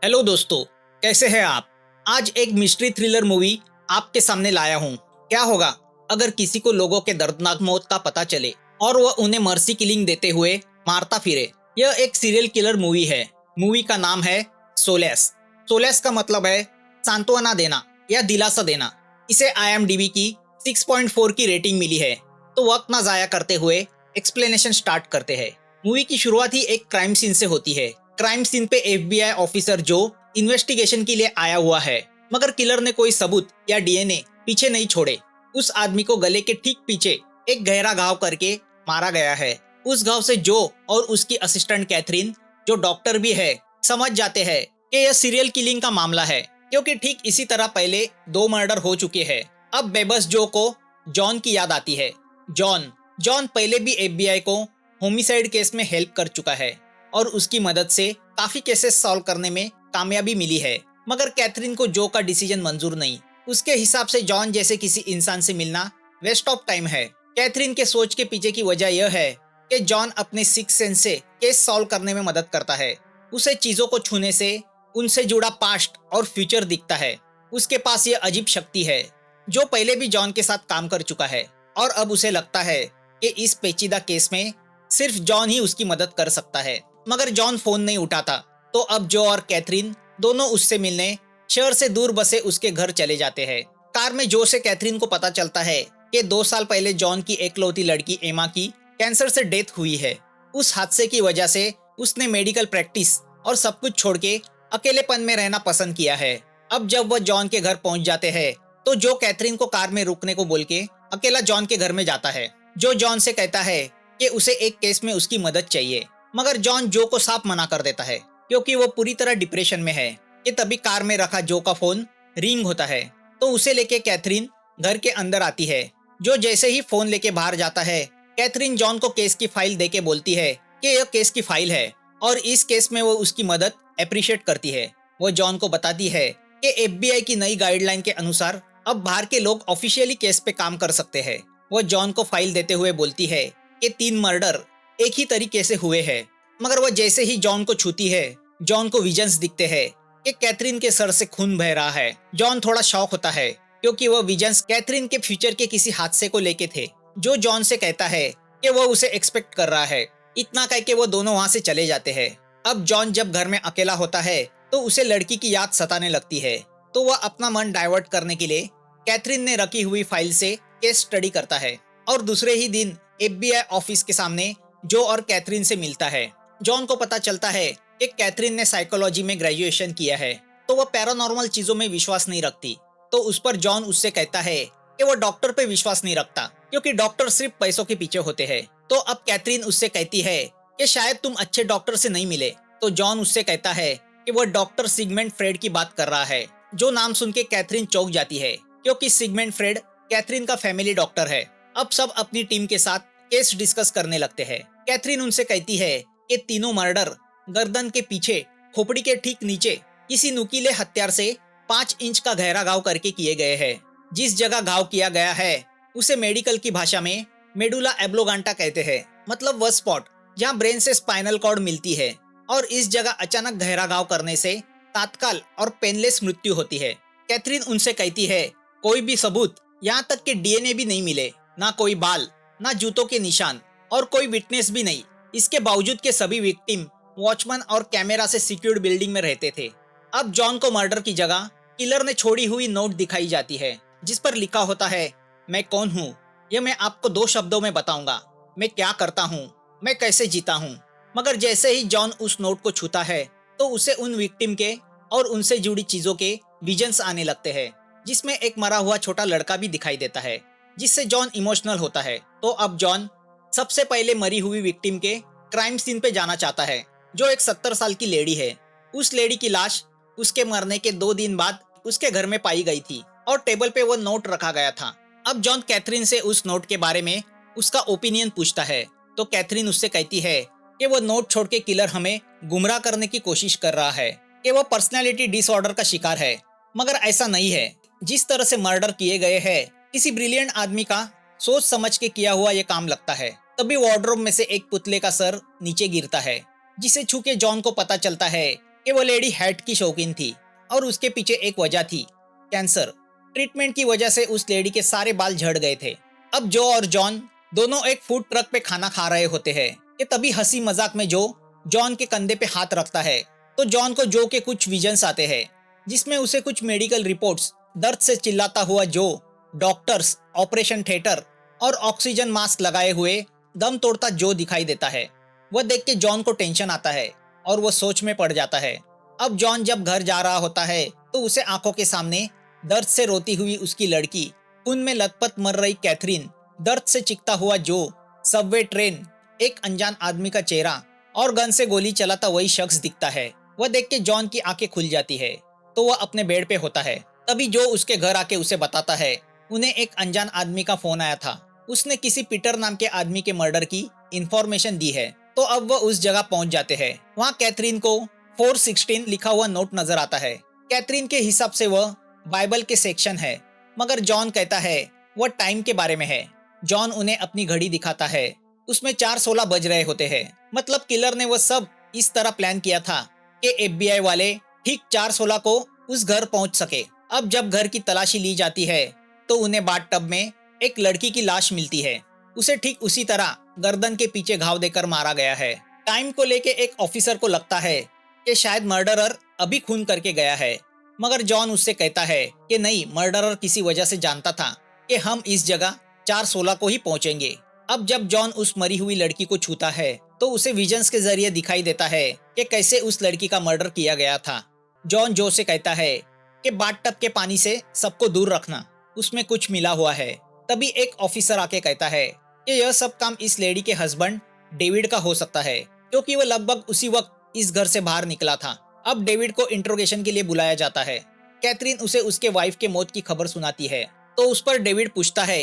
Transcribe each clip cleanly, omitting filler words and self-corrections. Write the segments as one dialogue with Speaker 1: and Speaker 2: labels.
Speaker 1: Hello दोस्तों, कैसे हैं आप। आज एक मिस्ट्री थ्रिलर मूवी आपके सामने लाया हूँ। क्या होगा अगर किसी को लोगों के दर्दनाक मौत का पता चले और वह उन्हें मर्सी किलिंग देते हुए मारता फिरे। यह एक सीरियल किलर मूवी है। मूवी का नाम है सोलेस। सोलेस का मतलब है सांत्वना देना या दिलासा देना। इसे IMDb की 6.4 की रेटिंग मिली है। तो वक्त ना जाया करते हुए एक्सप्लेनेशन स्टार्ट करते हैं। मूवी की शुरुआत ही एक क्राइम सीन से होती है। क्राइम सीन पे FBI ऑफिसर जो इन्वेस्टिगेशन के लिए आया हुआ है, मगर किलर ने कोई सबूत या DNA पीछे नहीं छोड़े। उस आदमी को गले के ठीक पीछे एक गहरा घाव करके मारा गया है। उस घाव से जो और उसकी असिस्टेंट कैथरीन, जो डॉक्टर भी है, समझ जाते हैं कि यह सीरियल किलिंग का मामला है, क्योंकि ठीक इसी तरह पहले 2 मर्डर हो चुके हैं। अब बेबस जो को जॉन की याद आती है। जॉन जॉन पहले भी FBI को होमिसाइड केस में हेल्प कर चुका है और उसकी मदद से काफी केसेस सॉल्व करने में कामयाबी मिली है। मगर कैथरीन को जो का डिसीजन मंजूर नहीं। उसके हिसाब से जॉन जैसे किसी इंसान से मिलना वेस्ट ऑफ टाइम है। कैथरीन के सोच के पीछे की वजह यह है कि जॉन अपने सिक्स सेंस से केस सॉल्व करने में मदद करता है। उसे चीजों को छूने से उनसे जुड़ा पास्ट और फ्यूचर दिखता है। उसके पास यह अजीब शक्ति है जो पहले भी जॉन के साथ काम कर चुका है, और अब उसे लगता है कि इस पेचीदा केस में सिर्फ जॉन ही उसकी मदद कर सकता है। मगर जॉन फोन नहीं उठाता, तो अब जो और कैथरीन दोनों उससे मिलने शहर से दूर बसे उसके घर चले जाते हैं। कार में जो से कैथरीन को पता चलता है कि 2 साल पहले जॉन की एकलौती लड़की एमा की कैंसर से डेथ हुई है। उस हादसे की वजह से उसने मेडिकल प्रैक्टिस और सब कुछ छोड़ के अकेलेपन में रहना पसंद किया है। अब जब वह जॉन के घर पहुंच जाते हैं, तो जो कैथरीन को कार में रुकने को बोल के अकेला जॉन के घर में जाता है। जो जॉन से कहता है कि उसे एक केस में उसकी मदद चाहिए, मगर जॉन जो को साफ मना कर देता है, क्योंकि वो पूरी तरह डिप्रेशन में है। कि तभी कार में रखा जो का फोन रिंग होता है, तो उसे लेके कैथरीन घर के अंदर आती है। जो जैसे ही फोन लेके बाहर जाता है, कैथरीन जॉन को केस की फाइल देके बोलती है कि यह केस की फाइल है और इस केस में वो उसकी मदद अप्रिशिएट करती है। वो जॉन को बताती है कि FBI की नई गाइडलाइन के अनुसार अब बाहर के लोग ऑफिशियली केस पे काम कर सकते हैं। वो जॉन को फाइल देते हुए बोलती है कि 3 मर्डर एक ही तरीके से हुए हैं। मगर वह जैसे ही जॉन को छूती है, जॉन को विजन्स दिखते हैं कि कैथरीन के सर से खून बह रहा है। जॉन थोड़ा शॉक होता है, क्योंकि वह विजन्स कैथरीन के फ्यूचर के किसी हादसे को लेके थे। जो जॉन से कहता है कि वह उसे एक्सपेक्ट कर रहा है। इतना कह के वो दोनों वहां से चले जाते हैं। अब जॉन जब घर में अकेला होता है, तो उसे लड़की की याद सताने लगती है। तो वह अपना मन डाइवर्ट करने के लिए कैथरीन ने रखी हुई फाइल से केस स्टडी करता है, और दूसरे ही दिन FBI ऑफिस के सामने जो और कैथरीन से मिलता है। जॉन को पता चलता है कि कैथरीन ने साइकोलॉजी में ग्रेजुएशन किया है, तो वह पैरानॉर्मल चीजों में विश्वास नहीं रखती। तो उस पर जॉन उससे कहता है कि वह डॉक्टर पे विश्वास नहीं रखता, क्योंकि डॉक्टर सिर्फ पैसों के पीछे होते हैं। तो अब कैथरीन उससे कहती है कि शायद तुम अच्छे डॉक्टर से नहीं मिले। तो जॉन उससे कहता है कि वह डॉक्टर सिगमंड फ्रेड की बात कर रहा है। जो नाम सुन के कैथरीन चौंक जाती है, क्योंकि सिगमंड फ्रेड कैथरीन का फैमिली डॉक्टर है। अब सब अपनी टीम के साथ केस डिस्कस करने लगते हैं। कैथरीन उनसे कहती है कि तीनों मर्डर गर्दन के पीछे, खोपड़ी के ठीक नीचे किसी नुकीले हथियार से 5 इंच का गहरा घाव करके किए गए हैं। जिस जगह घाव किया गया है उसे मेडिकल की भाषा में मेडुला एब्लोगांटा कहते हैं, मतलब वह स्पॉट जहां ब्रेन से स्पाइनल कॉर्ड मिलती है। और इस जगह अचानक गहरा घाव करने से तात्काल और पेनलेस मृत्यु होती है। कैथरीन उनसे कहती है कोई भी सबूत, यहाँ तक कि DNA भी नहीं मिले, ना कोई बाल, ना जूतों के निशान, और कोई विटनेस भी नहीं। इसके बावजूद के सभी विक्टिम वॉचमैन और कैमरा से सिक्योर्ड बिल्डिंग में रहते थे। अब जॉन को मर्डर की जगह किलर ने छोड़ी हुई नोट दिखाई जाती है, जिस पर लिखा होता है, मैं कौन हूँ यह मैं आपको 2 शब्दों में बताऊंगा। मैं क्या करता हूँ, मैं कैसे जीता हूँ। मगर जैसे ही जॉन उस नोट को छूता है, तो उसे उन विक्टिम के और उनसे जुड़ी चीजों के विजन्स आने लगते हैं, जिसमें एक मरा हुआ छोटा लड़का भी दिखाई देता है, जिससे जॉन इमोशनल होता है। तो अब जॉन सबसे पहले मरी हुई विक्टिम के क्राइम सीन पे जाना चाहता है, जो एक 70 साल की लेडी है। उस लेडी की लाश उसके मरने के 2 दिन बाद उसके घर में पाई गई थी, और टेबल पे वो नोट रखा गया था। अब जॉन कैथरीन से उस नोट के बारे में उसका ओपिनियन पूछता है। तो कैथरीन उससे कहती है कि वो नोट छोड़ के किलर हमें गुमराह करने की कोशिश कर रहा है, कि वो पर्सनैलिटी डिसऑर्डर का शिकार है। मगर ऐसा नहीं है। जिस तरह से मर्डर किए गए हैं, किसी ब्रिलियंट आदमी का सोच समझ के किया हुआ ये काम लगता है। तभी वार्डरोब में से एक पुतले का सर नीचे गिरता है, जिसे छू के जॉन को पता चलता है कि वो लेडी हैट की शौकीन थी और उसके पीछे एक वजह थी, कैंसर। ट्रीटमेंट की वजह से उस लेडी के सारे बाल झड़ गए थे। अब जो और जॉन दोनों एक फूड ट्रक पे खाना खा रहे होते हैं कि तभी हंसी मजाक में जो जॉन के कंधे पे हाथ रखता है तो जॉन को जो के कुछ विजन्स आते हैं जिसमें उसे कुछ मेडिकल रिपोर्ट्स, दर्द से चिल्लाता हुआ जो, डॉक्टर्स, ऑपरेशन थिएटर और ऑक्सीजन मास्क लगाए हुए दम तोड़ता जो दिखाई देता है। वह देख के जॉन को टेंशन आता है और वो सोच में पड़ जाता है। अब जॉन जब घर जा रहा होता है तो उसे आंखों के सामने दर्द से रोती हुई उसकी लड़की, खून में लथपथ मर रही कैथरीन, दर्द से चिखता हुआ जो, सबवे ट्रेन, एक अनजान आदमी का चेहरा और गन से गोली चलाता वही शख्स दिखता है। वह देख के जॉन की आंखें खुल जाती है तो वह अपने बेड पे होता है। तभी जो उसके घर आके उसे बताता है उन्हें एक अनजान आदमी का फोन आया था। उसने किसी पीटर नाम के आदमी के मर्डर की इंफॉर्मेशन दी है। तो अब वह उस जगह पहुंच जाते हैं। वहाँ कैथरीन को 416 लिखा हुआ नोट नजर आता है। कैथरीन के हिसाब से वह बाइबल के सेक्शन है, मगर जॉन कहता है वह टाइम के बारे में है। जॉन उन्हें अपनी घड़ी दिखाता है, उसमें 4:16 बज रहे होते हैं। मतलब किलर ने वह सब इस तरह प्लान किया था कि FBI वाले ठीक 4:16 को उस घर पहुंच सके। अब जब घर की तलाशी ली जाती है तो उन्हें बाथटब में एक लड़की की लाश मिलती है। उसे ठीक उसी तरह गर्दन के पीछे घाव देकर मारा गया है। टाइम को लेके एक ऑफिसर को लगता है कि शायद मर्डरर अभी खून करके गया है, मगर जॉन उससे कहता है कि नहीं, मर्डरर किसी वजह से जानता था कि हम इस जगह 4:16 को ही पहुंचेंगे। अब जब जॉन उस मरी हुई लड़की को छूता है तो उसे विजन्स के जरिए दिखाई देता है कि कैसे उस लड़की का मर्डर किया गया था। जॉन जो से कहता है कि बाथटब के पानी से सबको दूर रखना, उसमें कुछ मिला हुआ है। तभी एक ऑफिसर आके कहता है कि यह सब काम इस लेडी के हस्बैंड डेविड का हो सकता है, क्योंकि वह लगभग उसी वक्त इस घर से बाहर निकला था। अब डेविड को इंट्रोगेशन के लिए बुलाया जाता है। कैथरीन उसे उसके वाइफ के मौत की खबर सुनाती है तो उस पर डेविड पूछता है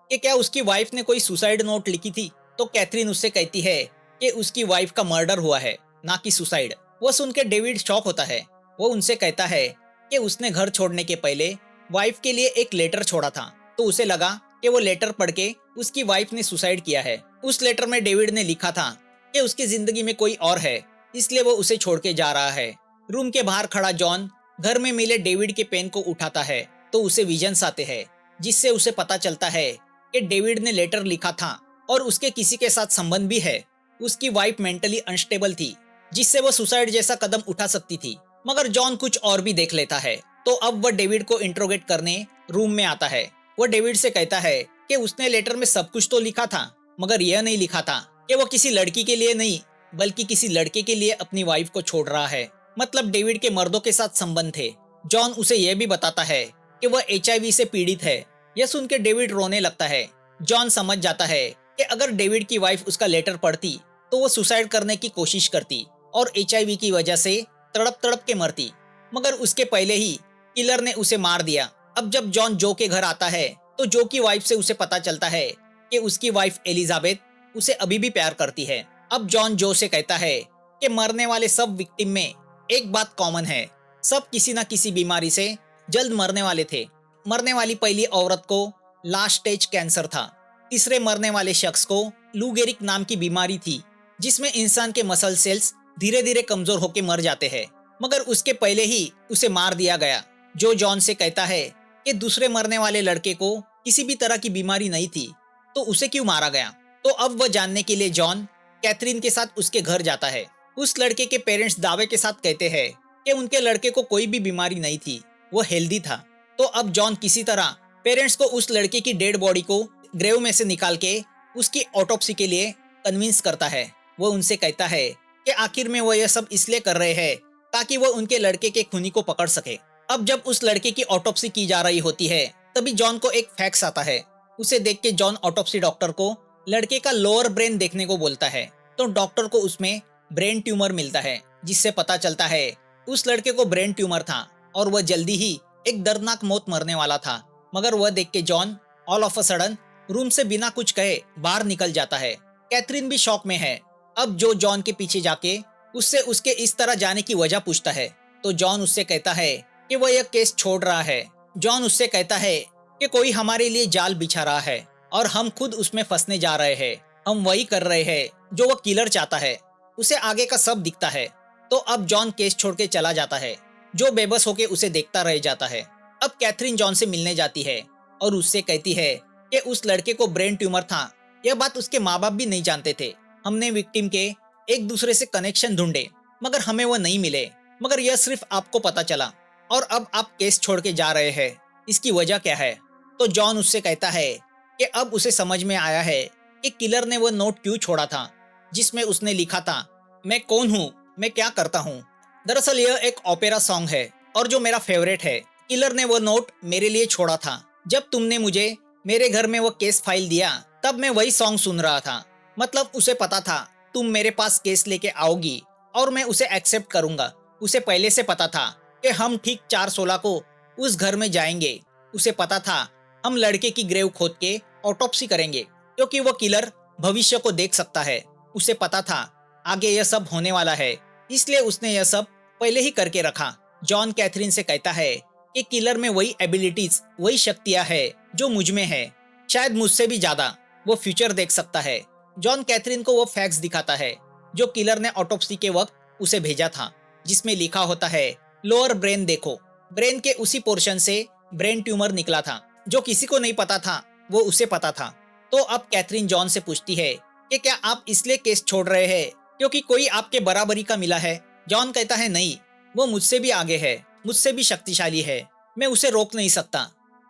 Speaker 1: कि क्या उसकी वाइफ ने कोई सुसाइड नोट लिखी थी। तो कैथरीन उससे कहती है कि उसकी वाइफ का मर्डर हुआ है, ना कि सुसाइड। वह सुन के डेविड शॉक होता है। वो उनसे कहता है कि उसने घर छोड़ने के पहले वाइफ के लिए एक लेटर छोड़ा था, तो उसे लगा कि वो लेटर पढ़ के उसकी वाइफ ने सुसाइड किया है। उस लेटर में डेविड ने लिखा था कि उसकी जिंदगी में कोई और है, इसलिए वो उसे छोड़ के जा रहा है। रूम के बाहर खड़ा जॉन घर में मिले डेविड के पेन को उठाता है तो उसे विजन्स आते हैं, जिससे उसे पता चलता है कि डेविड ने लेटर लिखा था और उसके किसी के साथ संबंध भी है। उसकी वाइफ मेंटली अनस्टेबल थी, जिससे वह सुसाइड जैसा कदम उठा सकती थी। मगर जॉन कुछ और भी देख लेता है। तो अब वह डेविड को इंट्रोगेट करने रूम में आता है। वह डेविड से कहता है कि उसने लेटर में सब कुछ तो लिखा था, मगर यह नहीं लिखा था कि वो किसी लड़की के लिए नहीं बल्कि किसी लड़के के लिए अपनी वाइफ को छोड़ रहा है। मतलब डेविड के मर्दों के साथ संबंध थे। जॉन उसे यह भी बताता है कि वह HIV से पीड़ित है। यह सुन के डेविड रोने लगता है। जॉन समझ जाता है कि अगर डेविड की वाइफ उसका लेटर पढ़ती तो वो सुसाइड करने की कोशिश करती और HIV की वजह से तड़प तड़प के मरती, मगर उसके पहले ही किलर ने उसे मार दिया। अब जब जॉन जो के घर आता है तो जो की वाइफ से उसे पता चलता है कि उसकी वाइफ एलिजाबेथ उसे अभी भी प्यार करती है। अब जॉन जो से कहता है कि मरने वाले सब विक्टिम में एक बात कॉमन है, सब किसी न किसी बीमारी से जल्द मरने वाले थे। मरने वाली पहली औरत को लास्ट स्टेज कैंसर था। तीसरे मरने वाले शख्स को लू गेरिक नाम की बीमारी थी, जिसमें इंसान के मसल सेल्स धीरे धीरे कमजोर होकर मर जाते हैं, मगर उसके पहले ही उसे मार दिया गया। जो जॉन से कहता है कि दूसरे मरने वाले लड़के को किसी भी तरह की बीमारी नहीं थी, तो उसे क्यों मारा गया। तो अब वह जानने के लिए जॉन कैथरीन के साथ उसके घर जाता है। उस लड़के के पेरेंट्स दावे के साथ कहते हैं कि उनके लड़के को कोई भी बीमारी नहीं थी, वो हेल्दी था। तो अब जॉन किसी तरह पेरेंट्स को उस लड़के की डेड बॉडी को ग्रेव में से निकाल के उसकी ऑटोप्सी के लिए कन्विंस करता है। वो उनसे कहता है कि आखिर में वो यह सब इसलिए कर रहे हैं ताकि वो उनके लड़के के खूनी को पकड़ सके। अब जब उस लड़के की ऑटोप्सी की जा रही होती है तभी जॉन को एक फैक्स आता है। उसे देख के जॉन ऑटोप्सी डॉक्टर को लड़के का लोअर ब्रेन देखने को बोलता है। तो डॉक्टर को उसमें ब्रेन ट्यूमर मिलता है, जिससे पता चलता है उस लड़के को ब्रेन ट्यूमर था और वह जल्दी ही एक दर्दनाक मौत मरने वाला था। मगर वह देख के John all of a sudden room से बिना कुछ कहे बाहर निकल जाता है। कैथरीन भी शॉक में है। अब जो जॉन के पीछे जाके उससे उसके इस तरह जाने की वजह पूछता है तो जॉन उससे कहता है कि वह यह केस छोड़ रहा है। जॉन उससे कहता है कि कोई हमारे लिए जाल बिछा रहा है और हम खुद उसमें फंसने जा रहे हैं। हम वही कर रहे हैं जो वह किलर चाहता है। उसे आगे का सब दिखता है। तो अब जॉन केस छोड़ के चला जाता है, जो बेबस होके उसे देखता रह जाता है। अब कैथरीन जॉन से मिलने जाती है और उससे कहती है कि उस लड़के को ब्रेन ट्यूमर था। यह बात उसके माँ बाप भी नहीं जानते थे। हमने विक्टिम के एक दूसरे से कनेक्शन ढूंढे मगर हमें वो नहीं मिले, मगर यह सिर्फ आपको पता चला और अब आप केस छोड़ के जा रहे हैं, इसकी वजह क्या है? तो जॉन उससे कहता है कि अब उसे समझ में आया है कि किलर ने वो नोट क्यों छोड़ा था जिसमें उसने लिखा था, मैं कौन हूँ, मैं क्या करता हूँ। दरअसल यह एक ओपेरा सॉन्ग है और जो मेरा फेवरेट है। किलर ने वो नोट मेरे लिए छोड़ा था। जब तुमने मुझे मेरे घर में वो केस फाइल दिया तब मैं वही सॉन्ग सुन रहा था। मतलब उसे पता था तुम मेरे पास केस लेके आओगी और मैं उसे एक्सेप्ट करूंगा। उसे पहले से पता था कि हम ठीक 4/16 को उस घर में जाएंगे। उसे पता था हम लड़के की ग्रेव खोद के ऑटोप्सी करेंगे क्योंकि वो किलर भविष्य को देख सकता है। उसे पता था आगे यह सब होने वाला है, इसलिए उसने यह सब पहले ही करके रखा। जॉन कैथरीन से कहता है कि किलर में वही एबिलिटीज, वही शक्तियां है जो मुझ में है, शायद मुझसे भी ज्यादा। वो फ्यूचर देख सकता है। जॉन कैथरीन को वो फैक्ट्स दिखाता है जो किलर ने ऑटोप्सी के वक्त उसे भेजा था, जिसमें लिखा होता है लोअर ब्रेन देखो। ब्रेन के उसी पोर्शन से ब्रेन ट्यूमर निकला था। जो किसी को नहीं पता था वो उसे पता था। तो अब कैथरीन जॉन से पूछती है कि क्या आप इसलिए केस छोड़ रहे हैं क्योंकि कोई आपके बराबरी का मिला है? जॉन कहता है नहीं, वो मुझसे भी आगे है, मुझसे भी शक्तिशाली है, मैं उसे रोक नहीं सकता,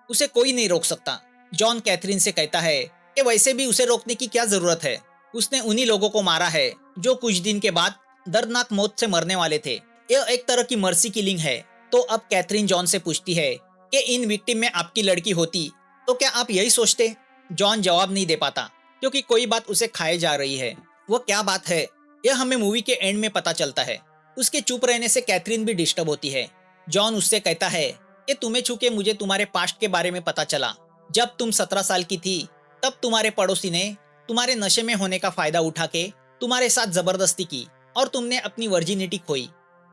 Speaker 1: उसे कोई नहीं रोक सकता। जॉन कैथरीन से कहता है कि वैसे भी उसे रोकने की क्या जरूरत है, उसने उन्हीं लोगों को मारा है जो कुछ दिन के बाद दर्दनाक मौत से मरने वाले थे। यह एक तरह की मर्सी किलिंग है। तो अब कैथरीन जॉन से पूछती है कि इन विक्टिम में आपकी लड़की होती तो क्या आप यही सोचते? जॉन जवाब नहीं दे पाता क्योंकि कोई बात उसे खाए जा रही है। वो क्या बात है यह हमें मूवी के एंड में पता चलता है। उसके चुप रहने से कैथरीन भी डिस्टर्ब होती है। जॉन उससे कहता है कि तुम्हें छू के मुझे तुम्हारे पास्ट के बारे में पता चला। जब तुम 17 साल की थी तब तुम्हारे पड़ोसी ने तुम्हारे नशे में होने का फायदा उठा के तुम्हारे साथ जबरदस्ती की और तुमने अपनी वर्जिनिटी खोई।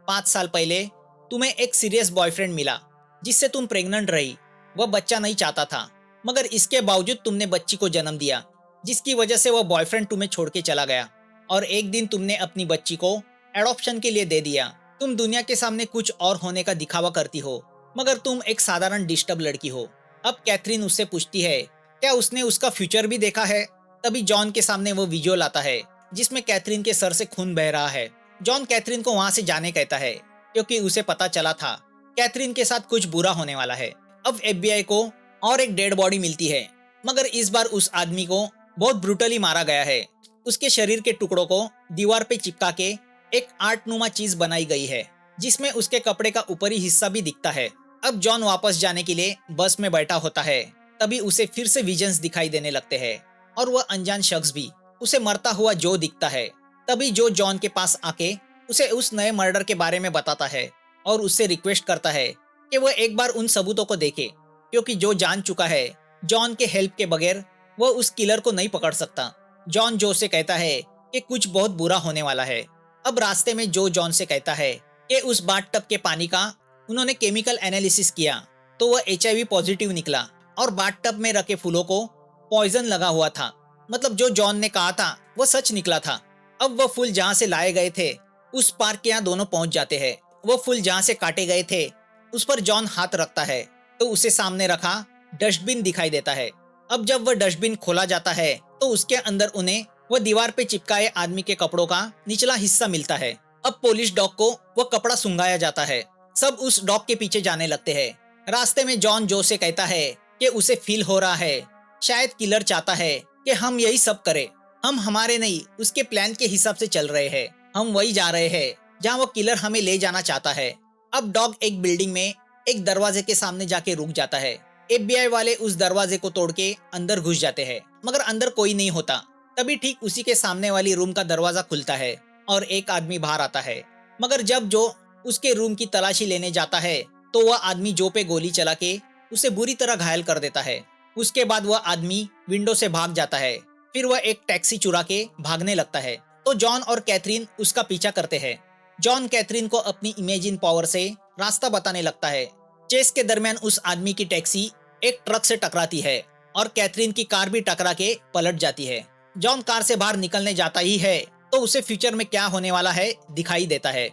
Speaker 1: 5 साल पहले तुम्हें एक सीरियस बॉयफ्रेंड मिला जिससे तुम प्रेग्नेंट रही। वह बच्चा नहीं चाहता था मगर इसके बावजूद तुमने बच्ची को जन्म दिया, जिसकी वजह से वह बॉयफ्रेंड तुम्हें छोड़ के चला गया और एक दिन तुमने अपनी बच्ची को एडॉप्शन के लिए दे दिया। तुम दुनिया के सामने कुछ और होने का दिखावा करती हो मगर तुम एक साधारण डिस्टर्ब लड़की हो। अब कैथरीन उससे पूछती है क्या उसने उसका फ्यूचर भी देखा है। तभी जॉन के सामने वो वीडियो लाता है जिसमें कैथरीन के सर से खून बह रहा है। जॉन कैथरीन को वहां से जाने कहता है क्योंकि उसे पता चला था कैथरीन के साथ कुछ बुरा होने वाला है। अब एफबीआई को और एक डेड बॉडी मिलती है मगर इस बार उस आदमी को बहुत ब्रूटली मारा गया है। उसके शरीर के टुकड़ों को दीवार पे चिपका के एक आर्टनुमा चीज बनाई गई है जिसमें उसके कपड़े का ऊपरी हिस्सा भी दिखता है। अब जॉन वापस जाने के लिए बस में बैठा होता है तभी उसे फिर से विजन्स दिखाई देने लगते हैं और वह अनजान शख्स भी उसे मरता हुआ जो दिखता है। तभी जो जॉन के पास आके उसे उस नए मर्डर के बारे में बताता है और उससे रिक्वेस्ट करता है कि वह एक बार उन सबूतों को देखे क्योंकि जो जान चुका है जॉन के हेल्प के बगैर वह उस किलर को नहीं पकड़ सकता। जॉन जो से कहता है कि कुछ बहुत बुरा होने वाला है। अब रास्ते में जो जॉन से कहता है कि उस बाथटब के पानी का उन्होंने केमिकल एनालिसिस किया तो वह HIV पॉजिटिव निकला और बाथटब में रखे फूलों को पॉइजन लगा हुआ था। मतलब जो जॉन ने कहा था वह सच निकला था। अब वह फूल जहाँ से लाए गए थे उस पार्क के यहाँ दोनों पहुंच जाते हैं। वह फूल जहाँ से काटे गए थे उस पर जॉन हाथ रखता है तो उसे सामने रखा डस्टबिन दिखाई देता है। अब जब वह डस्टबिन खोला जाता है तो उसके अंदर उन्हें वह दीवार पे चिपकाए आदमी के कपड़ों का निचला हिस्सा मिलता है। अब पुलिस डॉग को वह कपड़ा सुंघाया जाता है। सब उस डॉग के पीछे जाने लगते हैं। रास्ते में जॉन जो से कहता है कि उसे फील हो रहा है शायद किलर चाहता है कि हम यही सब करें। हम हमारे नहीं उसके प्लान के हिसाब से चल रहे हैं। हम वही जा रहे हैं जहाँ वो किलर हमें ले जाना चाहता है। अब डॉग एक बिल्डिंग में एक दरवाजे के सामने जाके रुक जाता है। FBI वाले उस दरवाजे को तोड़ के अंदर घुस जाते हैं मगर अंदर कोई नहीं होता। तभी ठीक उसी के सामने वाली रूम का दरवाजा खुलता है और एक आदमी बाहर आता है। मगर जब जो उसके रूम की तलाशी लेने जाता है तो वह आदमी जो पे गोली चला के उसे बुरी तरह घायल कर देता है। उसके बाद वह आदमी विंडो से भाग जाता है। फिर वह एक टैक्सी चुरा के भागने लगता है तो जॉन और कैथरीन उसका पीछा करते हैं। जॉन कैथरीन को अपनी इमेजिन पावर से रास्ता बताने लगता है। चेस के दरमियान उस आदमी की टैक्सी एक ट्रक से टकराती है और कैथरीन की कार भी टकरा के पलट जाती है। जॉन कार से बाहर निकलने जाता ही है तो उसे फ्यूचर में क्या होने वाला है दिखाई देता है।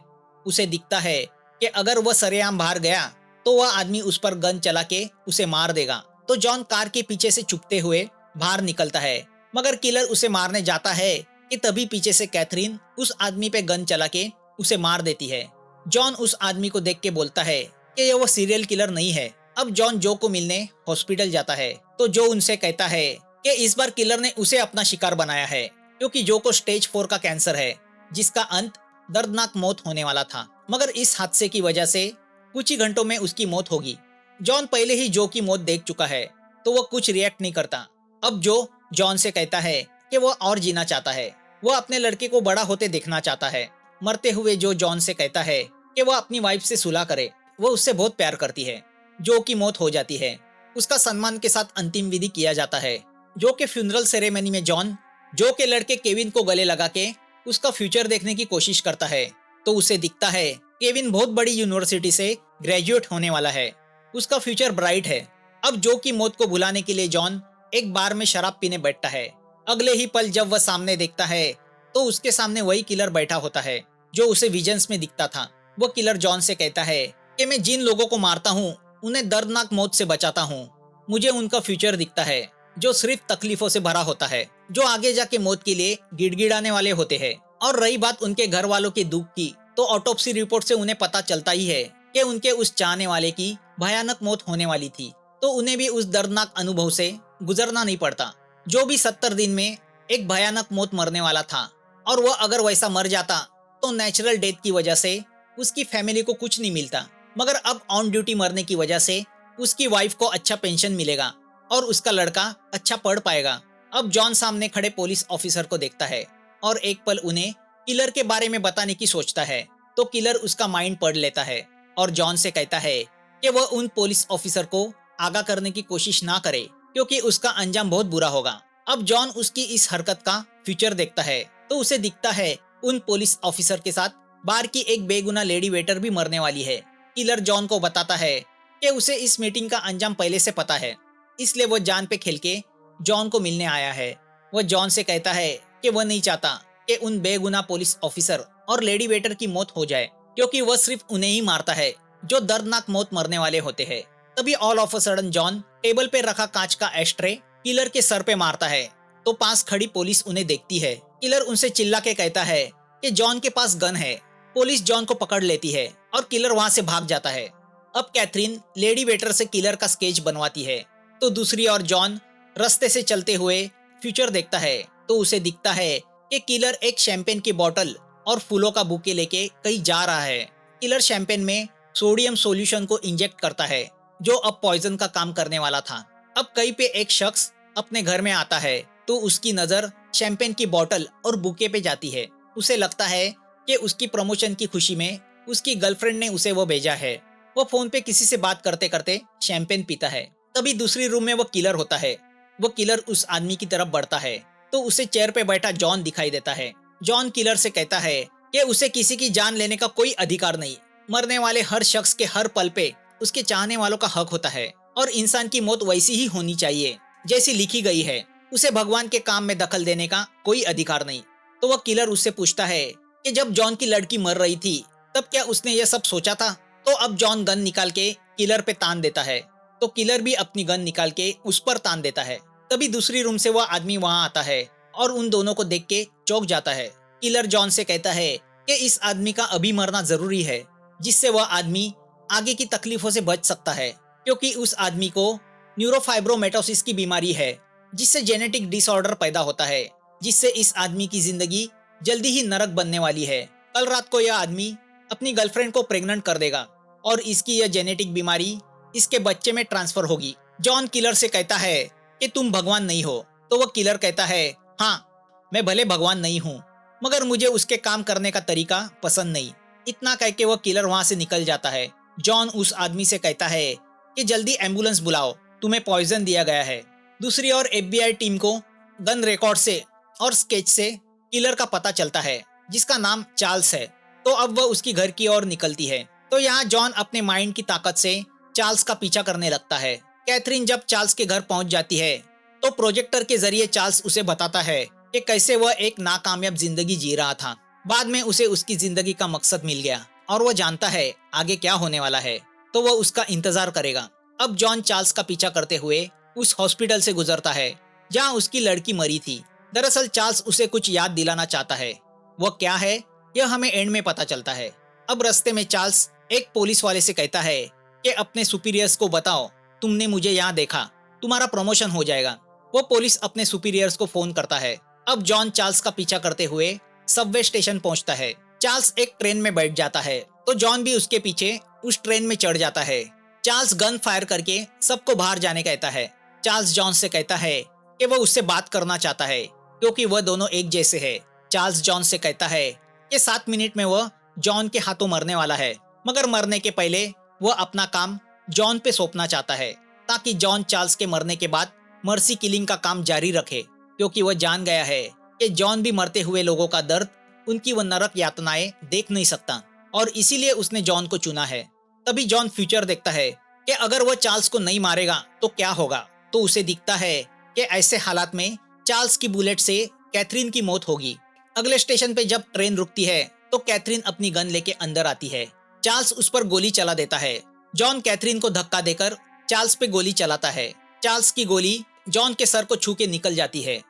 Speaker 1: उसे दिखता है कि अगर वह सरेआम बाहर गया तो वह आदमी उस पर गन चला के उसे मार देगा। तो जॉन कार के पीछे से छुपते हुए बाहर निकलता है, मगर किलर उसे मारने जाता है कि तभी पीछे से कैथरीन उस आदमी पे गन चला के उसे मार देती है। जॉन उस आदमी को देख के बोलता है कि यह वो सीरियल किलर नहीं है। अब जॉन जो को मिलने हॉस्पिटल जाता है तो जो उनसे कहता है कि इस बार किलर ने उसे अपना शिकार बनाया है, क्योंकि जो को स्टेज 4 का कैंसर है, जिसका अंत दर्दनाक मौत होने वाला था। मगर इस हादसे की वजह से कुछ ही घंटों में उसकी मौत होगी। जॉन पहले ही जो की मौत देख चुका है तो वह कुछ रिएक्ट नहीं करता। अब जो जॉन से कहता है कि वह और जीना चाहता है, वह अपने लड़के को बड़ा होते देखना चाहता है। मरते हुए जो जॉन से कहता है कि वह अपनी वाइफ से सुलह करे, वह उससे बहुत प्यार करती है। जो की मौत हो जाती है, उसका सम्मान के साथ अंतिम विधि किया जाता है। जो के फ्यूनरल सेरेमनी में जॉन जो के लड़के केविन को गले लगा के उसका फ्यूचर देखने की कोशिश करता है तो उसे दिखता है केविन बहुत बड़ी यूनिवर्सिटी से ग्रेजुएट होने वाला है, उसका फ्यूचर ब्राइट है। अब जो की मौत को भुलाने के लिए जॉन एक बार में शराब पीने बैठता है। अगले ही पल जब वह सामने देखता है तो उसके सामने वही किलर बैठा होता है जो उसे विजन्स में दिखता था। वो किलर जॉन से कहता है कि मैं जिन लोगों को मारता हूँ उन्हें दर्दनाक मौत से बचाता हूँ। मुझे उनका फ्यूचर दिखता है जो सिर्फ तकलीफों से भरा होता है, जो आगे जाके मौत के लिए गिड़गिड़ाने वाले होते हैं। और रही बात उनके घर वालों के दुख की, तो ऑटोप्सी रिपोर्ट से उन्हें पता चलता ही है कि उनके उस चाहने वाले की भयानक मौत होने वाली थी, तो उन्हें भी उस दर्दनाक अनुभव से गुजरना नहीं पड़ता। जो भी 70 दिन में एक भयानक मौत मरने वाला था, और वह अगर वैसा मर जाता तो नेचुरल डेथ की वजह से उसकी फैमिली को कुछ नहीं मिलता, मगर अब ऑन ड्यूटी मरने की वजह से उसकी वाइफ को अच्छा पेंशन मिलेगा और उसका लड़का अच्छा पढ़ पाएगा। अब जॉन सामने खड़े पुलिस ऑफिसर को देखता है और एक पल उन्हें किलर के बारे में बताने की सोचता है, तो किलर उसका माइंड पढ़ लेता है और जॉन से कहता है कि वह उन पुलिस ऑफिसर को आगाह करने की कोशिश ना करे, क्योंकि उसका अंजाम बहुत बुरा होगा। अब जॉन उसकी इस हरकत का फ्यूचर देखता है तो उसे दिखता है उन पुलिस ऑफिसर के साथ बार की एक बेगुनाह लेडी वेटर भी मरने वाली है। किलर जॉन को बताता है कि उसे इस मीटिंग का अंजाम पहले से पता है, इसलिए वो जान पे खेल के जॉन को मिलने आया है। वह जॉन से कहता है कि वह नहीं चाहता कि उन बेगुनाह पुलिस ऑफिसर और लेडी वेटर की मौत हो जाए, क्योंकि वह सिर्फ उन्हें ही मारता है जो दर्दनाक मौत मरने वाले होते हैं। तभी all of a sudden John table पे रखा कांच का एस्ट्रे किलर के सर पे मारता है, तो पास खड़ी पुलिस उन्हें देखती है। किलर उनसे चिल्ला के कहता है कि जॉन के पास गन है। पुलिस जॉन को पकड़ लेती है और किलर वहां से भाग जाता है। अब कैथरीन लेडी वेटर से किलर का स्केच बनवाती है, तो दूसरी ओर जॉन रास्ते से चलते हुए फ्यूचर देखता है तो उसे दिखता है कि किलर एक शैंपेन की बोतल और फूलों का बुके लेके कहीं जा रहा है। किलर शैंपेन में सोडियम सॉल्यूशन को इंजेक्ट करता है जो अब पॉइजन का काम करने वाला था। अब कहीं पे एक शख्स अपने घर में आता है तो उसकी नजर शैंपेन की बोतल और बुके पे जाती है। उसे लगता है कि उसकी प्रमोशन की खुशी में उसकी गर्लफ्रेंड ने उसे वो भेजा है। वो फोन पे किसी से बात करते करते शैंपेन पीता है। तभी दूसरी रूम में वो किलर होता है। वो किलर उस आदमी की तरफ बढ़ता है तो उसे चेयर पे बैठा जॉन दिखाई देता है। जॉन किलर से कहता है कि उसे किसी की जान लेने का कोई अधिकार नहीं। मरने वाले हर शख्स के हर पल पे उसके चाहने वालों का हक होता है और इंसान की मौत वैसी ही होनी चाहिए जैसी लिखी गई है। उसे भगवान के काम में दखल देने का कोई अधिकार नहीं। तो वह किलर उससे पूछता है कि जब जॉन की लड़की मर रही थी तब क्या उसने यह सब सोचा था? तो अब जॉन गन निकाल के किलर पे तान देता है, तो किलर भी अपनी गन निकाल के उस पर तान देता है। तभी दूसरी रूम से वह आदमी वहां आता है और उन दोनों को देख के चौंक जाता है। किलर जॉन से कहता है कि इस आदमी का अभी मरना जरूरी है, जिससे वह आदमी आगे की तकलीफों से बच सकता है, क्योंकि उस आदमी को न्यूरोफाइब्रोमेटोसिस की बीमारी है, जिससे जेनेटिक डिसऑर्डर पैदा होता है, जिससे इस आदमी की जिंदगी जल्दी ही नरक बनने वाली है। कल रात को यह आदमी अपनी गर्लफ्रेंड को प्रेग्नेंट कर देगा और इसकी यह जेनेटिक बीमारी इसके बच्चे में ट्रांसफर होगी। जॉन किलर से कहता है कि तुम भगवान नहीं हो, तो वह किलर कहता है हाँ, मैं भले भगवान नहीं हूँ, मगर मुझे उसके काम करने का तरीका पसंद नहीं। इतना कह के वह किलर वहां से निकल जाता है। जॉन उस आदमी से कहता है कि जल्दी एम्बुलेंस बुलाओ, तुम्हें पॉइजन दिया गया है। दूसरी ओर FBI टीम को गन रिकॉर्ड से और स्केच से किलर का पता चलता है, जिसका नाम चार्ल्स है। तो अब वह उसकी घर की ओर निकलती है। तो यहाँ जॉन अपने माइंड की ताकत से चार्ल्स का पीछा करने लगता है। कैथरीन जब चार्ल्स के घर पहुंच जाती है तो प्रोजेक्टर के जरिए चार्ल्स उसे बताता है कि कैसे वह एक नाकामयाब जिंदगी जी रहा था। बाद में उसे उसकी जिंदगी का मकसद मिल गया। और वो जानता है आगे क्या होने वाला है, तो वह उसका इंतजार करेगा। अब जॉन चार्ल्स का पीछा करते हुए उस हॉस्पिटल से गुजरता है जहां उसकी लड़की मरी थी। दरअसल चार्ल्स उसे कुछ याद दिलाना चाहता है। वह क्या है यह हमें एंड में पता चलता है। अब रास्ते में चार्ल्स एक पुलिस वाले से कहता है कि अपने सुपीरियर्स को बताओ, तुमने मुझे यहाँ देखा, तुम्हारा प्रमोशन हो जाएगा। वो पुलिस अपने सुपीरियर्स को फोन करता है। अब जॉन चार्ल्स का पीछा करते हुए सबवे स्टेशन पहुंचता है। चार्ल्स एक ट्रेन में बैठ जाता है तो जॉन भी उसके पीछे उस ट्रेन में चढ़ जाता है। चार्ल्स गन फायर करके सबको बाहर जाने कहता है। चार्ल्स जॉन से कहता है कि वह उससे बात करना चाहता है क्योंकि वह दोनों एक जैसे हैं। चार्ल्स जॉन से कहता है कि 7 मिनट में वह जॉन के हाथों मरने वाला है, मगर मरने के पहले वह अपना काम जॉन पे सौंपना चाहता है ताकि जॉन चार्ल्स के मरने के बाद मर्सी किलिंग का काम जारी रखे, क्योंकि वह जान गया है कि जॉन भी मरते हुए लोगों का दर्द, उनकी वह नरक यातनाएं देख नहीं सकता और इसीलिए उसने जॉन को चुना है। तभी जॉन फ्यूचर देखता है कि अगर वह चार्ल्स को नहीं मारेगा तो क्या होगा। तो उसे दिखता है कि ऐसे हालात में चार्ल्स की बुलेट से कैथरीन की मौत होगी। अगले स्टेशन पे जब ट्रेन रुकती है तो कैथरीन अपनी गन लेके अंदर आती है। चार्ल्स उस पर गोली चला देता है। जॉन कैथरीन को धक्का देकर चार्ल्स पे गोली चलाता है। चार्ल्स की गोली जॉन के सर को छू के निकल जाती है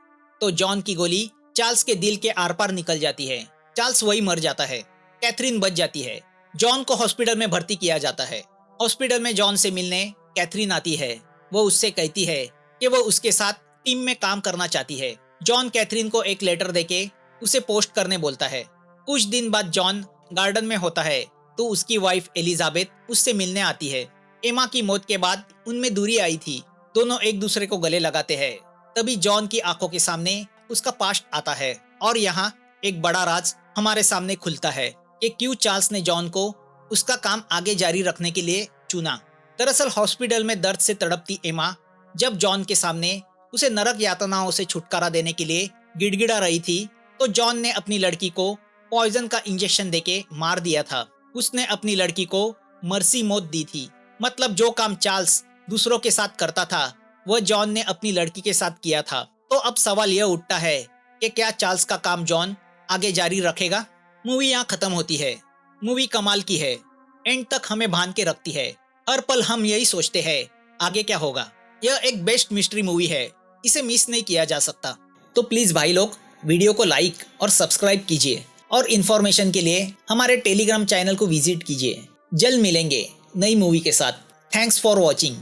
Speaker 1: तो जॉन की गोली चार्ल्स के दिल के आर पार निकल जाती है। चार्ल्स वही मर जाता है। कैथरीन बच जाती है। जॉन को हॉस्पिटल में भर्ती किया जाता है। हॉस्पिटल में जॉन से मिलने कैथरीन आती है। वो उससे कहती है कि वो उसके साथ टीम में काम करना चाहती है। जॉन कैथरीन को एक लेटर देके उसे पोस्ट करने बोलता है। कुछ दिन बाद जॉन गार्डन में होता है तो उसकी वाइफ एलिजाबेथ उससे मिलने आती है। एमा की मौत के बाद उनमें दूरी आई थी। दोनों एक दूसरे को गले लगाते हैं। तभी जॉन की आंखों के सामने उसका पास्ट आता है और यहाँ एक बड़ा राज हमारे सामने खुलता है कि क्यों चार्ल्स ने जॉन को उसका काम आगे जारी रखने के लिए चुना। दरअसल हॉस्पिटल में दर्द से तड़पती एमा जब जॉन के सामने उसे नरक यातनाओं से छुटकारा देने के लिए गिड़गिड़ा रही थी तो जॉन ने अपनी लड़की को पॉइजन का इंजेक्शन देके मार दिया था। उसने अपनी लड़की को मर्सी मौत दी थी। मतलब जो काम चार्ल्स दूसरों के साथ करता था वह जॉन ने अपनी लड़की के साथ किया था। तो अब सवाल यह उठता है कि क्या चार्ल्स का काम जॉन आगे जारी रखेगा। मूवी यहाँ खत्म होती है। मूवी कमाल की है, एंड तक हमें बांध के रखती है। हर पल हम यही सोचते हैं आगे क्या होगा। यह एक बेस्ट मिस्ट्री मूवी है, इसे मिस नहीं किया जा सकता। तो प्लीज भाई लोग वीडियो को लाइक और सब्सक्राइब कीजिए और इन्फॉर्मेशन के लिए हमारे टेलीग्राम चैनल को विजिट कीजिए। जल्द मिलेंगे नई मूवी के साथ। Thanks for watching.